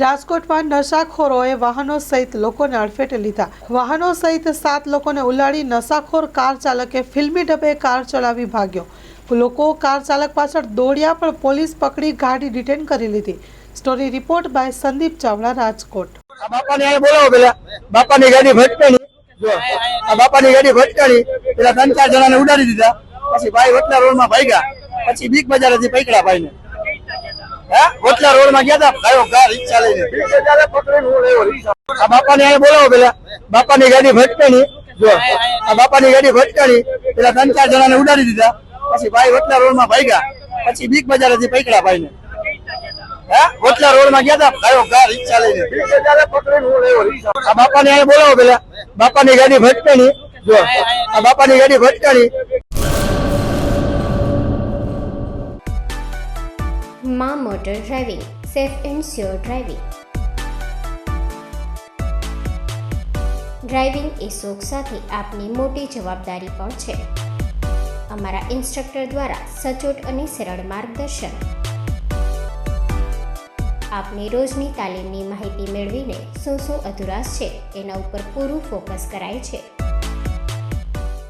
રાજકોટમાં નશાખોરોએ વાહનો સહિત લોકોને અડફેટે લીધા। વાહનો સહિત 7 લોકોને ઉલાડી નશાખોર કાર ચાલકે ફિલ્મી ઢબે કાર ચલાવી ભાગ્યો। લોકો કાર ચાલક પાછળ દોડ્યા પણ પોલીસ પકડી ગાડી ડિટેન કરી લીધી। Story report by Sandeep Chavda, Rajkot. બાપાને અહીં બોલાવો પેલા બાપાની ગાડી ભટકાણી જો આ બાપાની ગાડી ભટકાણી પેલા 3-4 જણાને ઉડાડી દીધા પછી ભાઈ વટલા રોડમાં ભાગ્યા પછી બીક બજારેથી પકડ્યા ભાઈને હા વટલા રોડમાં ગયા હતા ગાયો ગા રિક્ષા લઈને બીક બજારે પકડીને હું લેવો રિક્ષા આ બાપાને અહીં બોલાવો પેલા બાપાની ગાડી ભટકાણી જો આ બાપાની ગાડી ભટકાણી પેલા 3-4 જણાને ઉડાડી દીધા પછી ભાઈ વટલા રોડમાં ભાગ્યા પછી બીક બજારેથી પકડ્યા ભાઈને હા વટલા રોડમાં ગયા હતા ગાયો ગા રિક્ષા લઈને બીક બજારે પકડીને હું લેવો રિક્ષા આ બાપાને અહીં બોલાવો પેલા બાપાની ગાડી ભટકાણી જો આ બાપાની ગાડી ભટકાણી। માં motor driving, safe and sure driving. Driving એ શોખ સાથે આપની મોટી જવાબદારી પણ છે। અમારા ઇન્સ્ટ્રક્ટર દ્વારા સચોટ અને સરળ માર્ગદર્શન આપની રોજની તાલીમની માહિતી મેળવીને શું અધુરાશ છે એના ઉપર પૂરું ફોકસ કરાય છે।